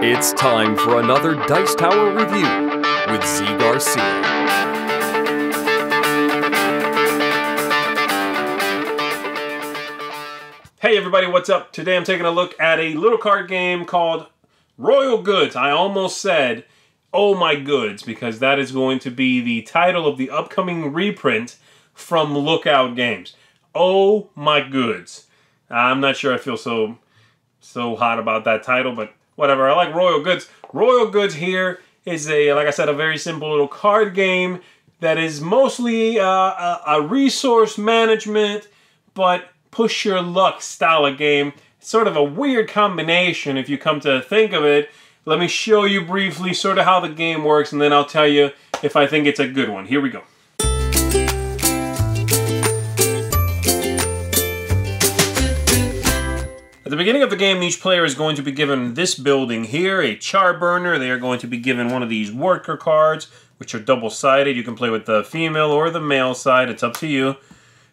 It's time for another Dice Tower review with Zee Garcia. Hey everybody, what's up? Today I'm taking a look at a little card game called Royal Goods. I almost said, oh my goods, because that is going to be the title of the upcoming reprint from Lookout Games. Oh my goods. I'm not sure I feel so hot about that title, but whatever. I like Royal Goods. Royal Goods here is like I said, a very simple little card game that is mostly a resource management, but push your luck style of game. It's sort of a weird combination if you come to think of it. Let me show you briefly sort of how the game works, and then I'll tell you if I think it's a good one. Here we go. At the beginning of the game, each player is going to be given this building here, a char burner. They are going to be given one of these worker cards, which are double-sided. You can play with the female or the male side. It's up to you.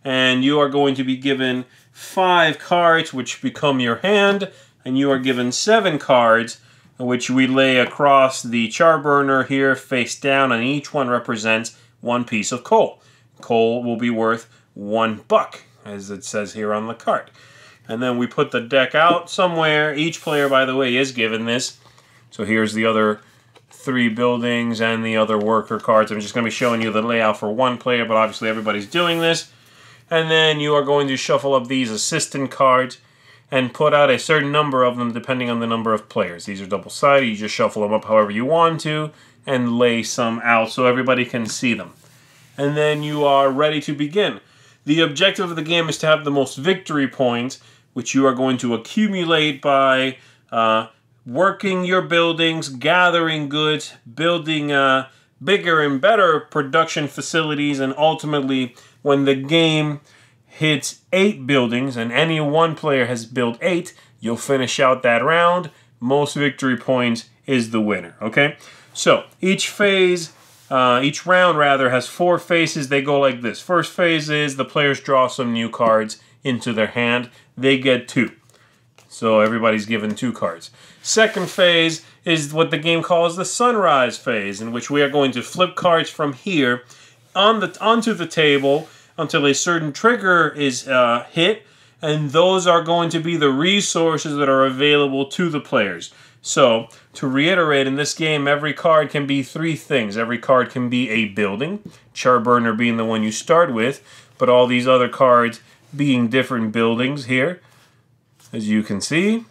And you are going to be given 5 cards, which become your hand. And you are given 7 cards, which we lay across the char burner here, face down, and each one represents 1 piece of coal. Coal will be worth $1, as it says here on the card. And then we put the deck out somewhere. Each player, by the way, is given this. So here's the other 3 buildings and the other worker cards. I'm just going to be showing you the layout for one player, but obviously everybody's doing this. And then you are going to shuffle up these assistant cards and put out a certain number of them depending on the number of players. These are double-sided. You just shuffle them up however you want to and lay some out so everybody can see them. And then you are ready to begin. The objective of the game is to have the most victory points, which you are going to accumulate by working your buildings, gathering goods, building bigger and better production facilities, and ultimately, when the game hits 8 buildings, and any one player has built 8, you'll finish out that round. Most victory points is the winner, okay? So, each round rather, has 4 phases. They go like this. First phase is the players draw some new cards into their hand. They get 2. So everybody's given 2 cards. Second phase is what the game calls the sunrise phase, in which we are going to flip cards from here onto the table until a certain trigger is hit, and those are going to be the resources that are available to the players. So, to reiterate, in this game, every card can be 3 things. Every card can be a building, char burner being the one you start with, but all these other cards being different buildings here, as you can see.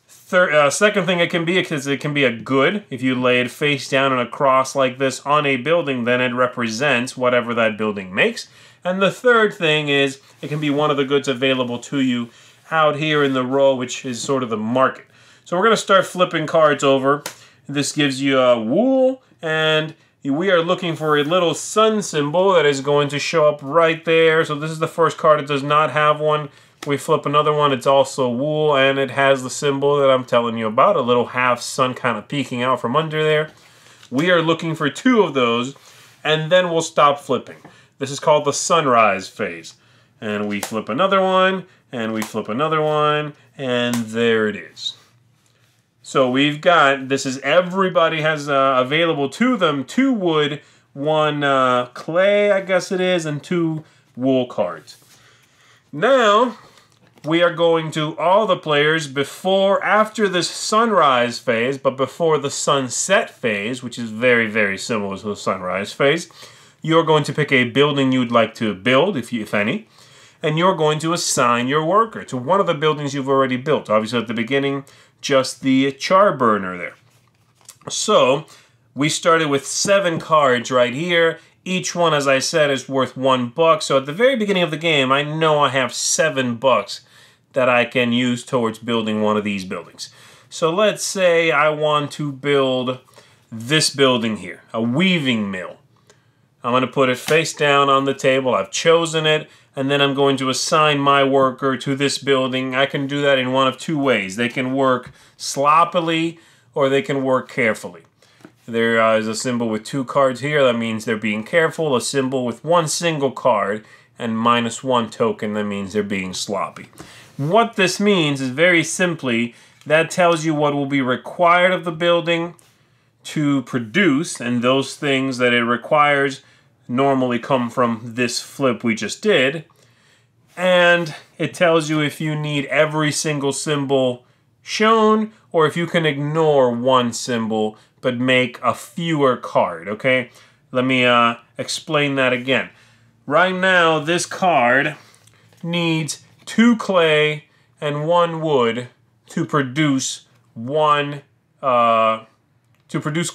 Second thing it can be, because it can be a good. If you lay it face down and across like this on a building, then it represents whatever that building makes. And the third thing is, it can be one of the goods available to you out here in the row, which is sort of the market. So we're going to start flipping cards over. This gives you a wool, and we are looking for a little sun symbol that is going to show up right there. So this is the first card. It does not have one. We flip another one. It's also wool, and it has the symbol that I'm telling you about, a little half sun kind of peeking out from under there. We are looking for 2 of those, and then we'll stop flipping. This is called the sunrise phase. And we flip another one, and we flip another one, and there it is. So we've got, this is everybody has available to them 2 wood, 1 clay, I guess it is, and 2 wool cards. Now, we are going to, all the players, after this sunrise phase, but before the sunset phase, which is very, very similar to the sunrise phase, you're going to pick a building you'd like to build, if any, and you're going to assign your worker to one of the buildings you've already built. Obviously, at the beginning, just the char burner there. So, we started with 7 cards right here. Each one, as I said, is worth $1. So at the very beginning of the game, I know I have $7 that I can use towards building one of these buildings. So let's say I want to build this building here, a weaving mill. I'm going to put it face down on the table. I've chosen it, and then I'm going to assign my worker to this building. I can do that in one of 2 ways. They can work sloppily, or they can work carefully. There is a symbol with 2 cards here. That means they're being careful. A symbol with 1 single card and -1 token. That means they're being sloppy. what this means is very simply that tells you what will be required of the building to produce, and those things that it requires normally come from this flip we just did. And it tells you if you need every single symbol shown or if you can ignore one symbol but make a fewer card, okay? Let me explain that again. Right now, this card needs 2 clay and 1 wood to produce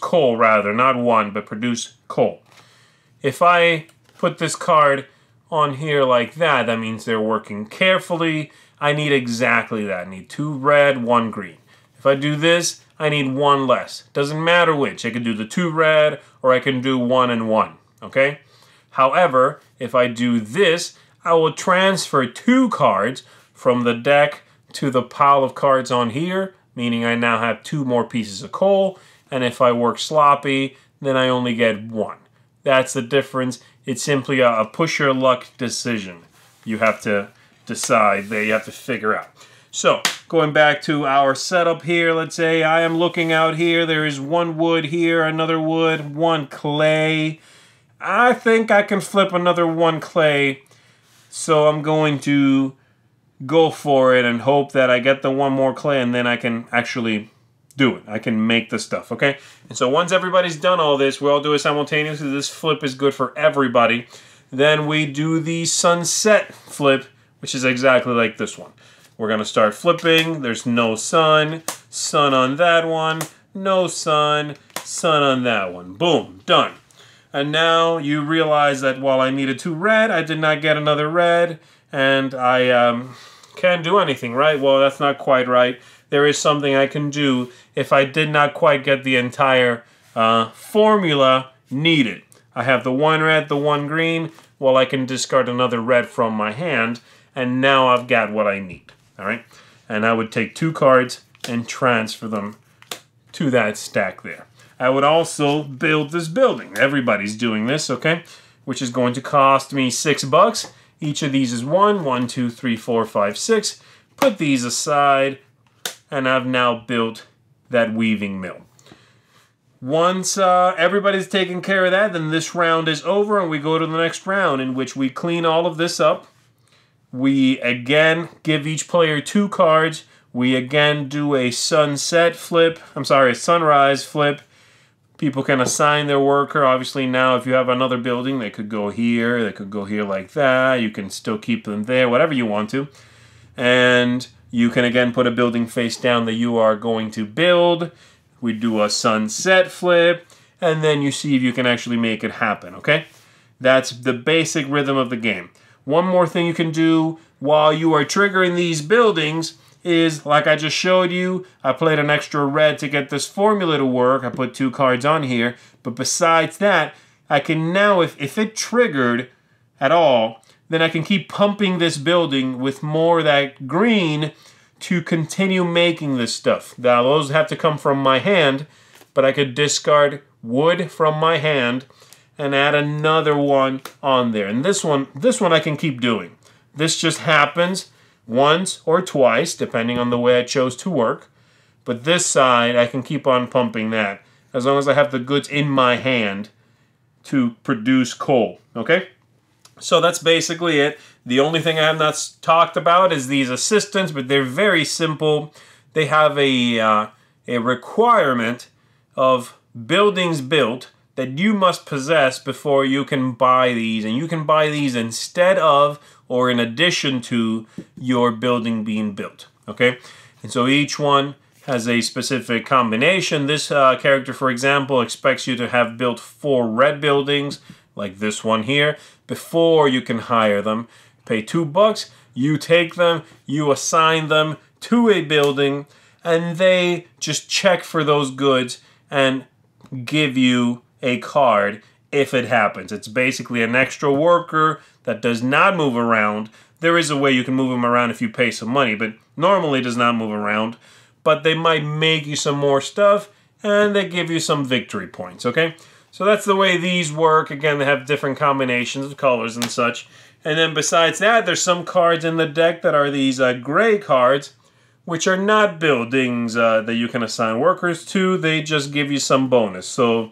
coal, rather. Not one, but produce coal. If I put this card on here like that, that means they're working carefully. I need exactly that. I need 2 red, 1 green. If I do this, I need 1 less. Doesn't matter which. I can do the 2 red, or I can do 1 and 1, okay? However, if I do this, I will transfer 2 cards from the deck to the pile of cards on here, meaning I now have 2 more pieces of coal, and if I work sloppy, then I only get 1. That's the difference. It's simply a push your luck decision. You have to decide there, you have to figure out. So, going back to our setup here, let's say I am looking out here, there is 1 wood here, another wood, 1 clay. I think I can flip another 1 clay, so I'm going to go for it and hope that I get the 1 more clay and then I can actually do it. I can make the stuff, okay? And so once everybody's done all this, we all do it simultaneously. This flip is good for everybody. Then we do the sunset flip, which is exactly like this one. We're going to start flipping. There's no sun. Sun on that one. No sun. Sun on that one. Boom. Done. And now you realize that while I needed 2 red, I did not get another red. And I can't do anything, right? Well, that's not quite right. There is something I can do if I did not quite get the entire formula needed. I have the 1 red, the 1 green. Well, I can discard another red from my hand. And now I've got what I need. All right? And I would take 2 cards and transfer them to that stack there. I would also build this building. Everybody's doing this, okay? Which is going to cost me $6. Each of these is 1, 2, 3, 4, 5, 6. Put these aside, and I've now built that weaving mill. Once everybody's taken care of that, then this round is over, and we go to the next round in which we clean all of this up. We again give each player 2 cards. We again do a sunset flip. I'm sorry, a sunrise flip. People can assign their worker. Obviously now if you have another building, they could go here. They could go here like that. You can still keep them there, whatever you want to. And you can again put a building face down that you are going to build. We do a sunset flip. And then you see if you can actually make it happen, okay? That's the basic rhythm of the game. One more thing you can do while you are triggering these buildings is, like I just showed you, I played an extra red to get this formula to work. I put 2 cards on here. But besides that, I can now, if it triggered at all, then I can keep pumping this building with more of that green to continue making this stuff. Now, those have to come from my hand, but I could discard wood from my hand and add another one on there. And this one I can keep doing. This just happens once or twice, depending on the way I chose to work. But this side, I can keep on pumping that, as long as I have the goods in my hand to produce coal, okay? So that's basically it. The only thing I have not talked about is these assistants, but they're very simple. They have a requirement of buildings built that you must possess before you can buy these. And you can buy these instead of or in addition to your building being built, okay? And so each one has a specific combination. This character, for example, expects you to have built 4 red buildings, like this one here, before you can hire them. Pay $2, you take them, you assign them to a building, and they just check for those goods and give you a card if it happens. It's basically an extra worker that does not move around. There is a way you can move them around if you pay some money, but normally does not move around. But they might make you some more stuff, and they give you some victory points, okay? So that's the way these work. Again, they have different combinations of colors and such. And then besides that, there's some cards in the deck that are these gray cards, which are not buildings that you can assign workers to. They just give you some bonus. So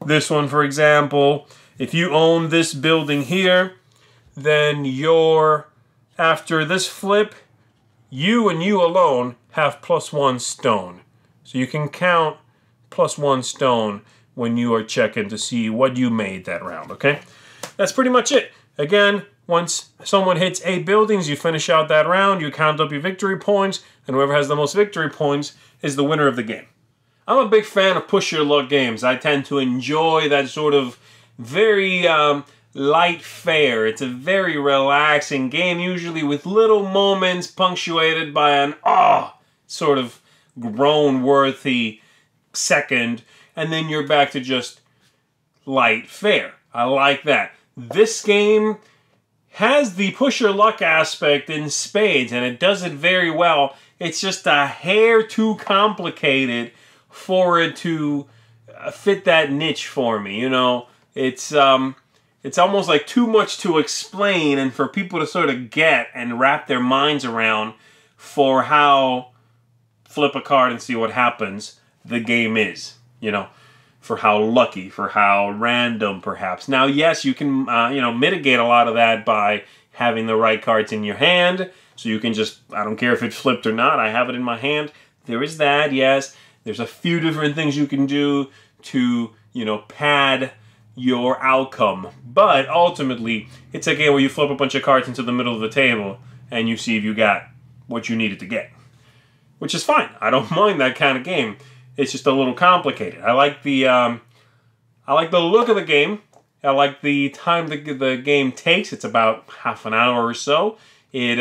this one, for example, if you own this building here, then after this flip, you and you alone have +1 stone. So you can count +1 stone when you are checking to see what you made that round, okay? That's pretty much it. Again, once someone hits 8 buildings, you finish out that round, you count up your victory points, and whoever has the most victory points is the winner of the game. I'm a big fan of push your luck games. I tend to enjoy that sort of very light fare. It's a very relaxing game, usually with little moments punctuated by an sort of groan-worthy second, and then you're back to just light fare. I like that. This game has the push your luck aspect in spades, and it does it very well. It's just a hair too complicated for it to fit that niche for me, you know? It's almost like too much to explain and for people to sort of get and wrap their minds around for how flip a card and see what happens the game is, you know? For how lucky, for how random, perhaps. Now, yes, you can, mitigate a lot of that by having the right cards in your hand. So you can just, I don't care if it's flipped or not, I have it in my hand. There is that, yes. There's a few different things you can do to, pad your outcome. But ultimately, it's a game where you flip a bunch of cards into the middle of the table and you see if you got what you needed to get. Which is fine. I don't mind that kind of game. It's just a little complicated. I like the look of the game. I like the time the game takes. It's about half an hour or so. It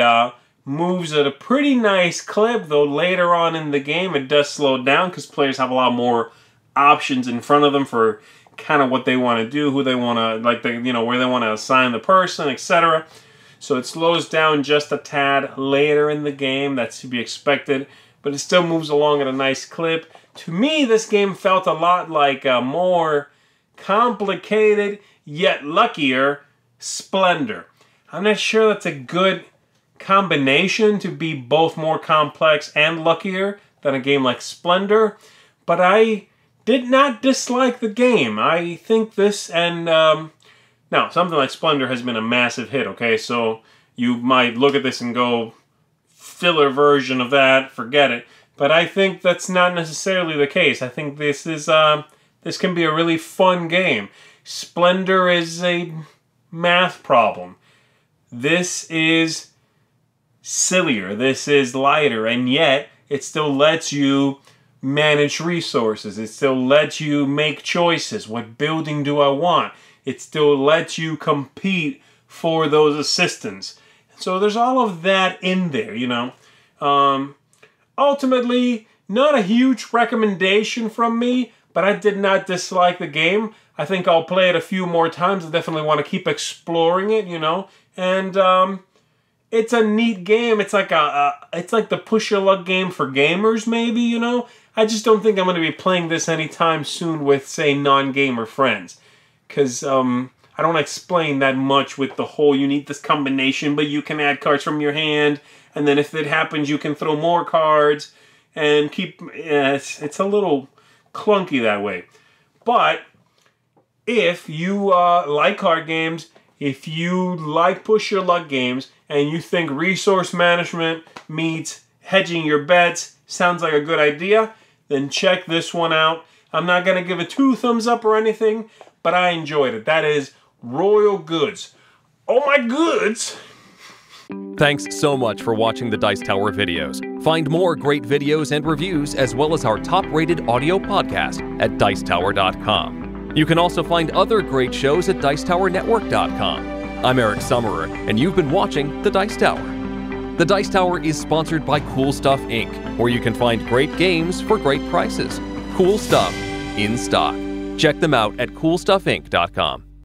moves at a pretty nice clip, though later on in the game it does slow down because players have a lot more options in front of them for kind of what they want to do, who they want to, where they want to assign the person, etc. So it slows down just a tad later in the game. That's to be expected, but it still moves along at a nice clip. To me, this game felt a lot like a more complicated, yet luckier Splendor. I'm not sure that's a good combination to be both more complex and luckier than a game like Splendor, but I did not dislike the game. I think this and, now, something like Splendor has been a massive hit, okay? So you might look at this and go, filler version of that, forget it. But I think that's not necessarily the case. I think this can be a really fun game. Splendor is a math problem. This is sillier. This is lighter, and yet it still lets you manage resources. It still lets you make choices. What building do I want? It still lets you compete for those assistants. So there's all of that in there, Ultimately, not a huge recommendation from me, but I did not dislike the game. I think I'll play it a few more times. I definitely want to keep exploring it, And it's a neat game. It's like the push your luck game for gamers, maybe, I just don't think I'm going to be playing this anytime soon with, say, non-gamer friends. Because I don't explain that much with the whole, you need this combination, but you can add cards from your hand. And then if it happens, you can throw more cards and keep... it's a little clunky that way. But if you like card games, if you like push your luck games, and you think resource management meets hedging your bets sounds like a good idea, then check this one out. I'm not going to give it 2 thumbs up or anything, but I enjoyed it. That is Royal Goods. Oh my goods! Thanks so much for watching the Dice Tower videos. Find more great videos and reviews as well as our top-rated audio podcast at Dicetower.com. You can also find other great shows at Dicetowernetwork.com. I'm Eric Summerer, and you've been watching The Dice Tower. The Dice Tower is sponsored by Cool Stuff Inc., where you can find great games for great prices. Cool stuff in stock. Check them out at CoolStuffInc.com.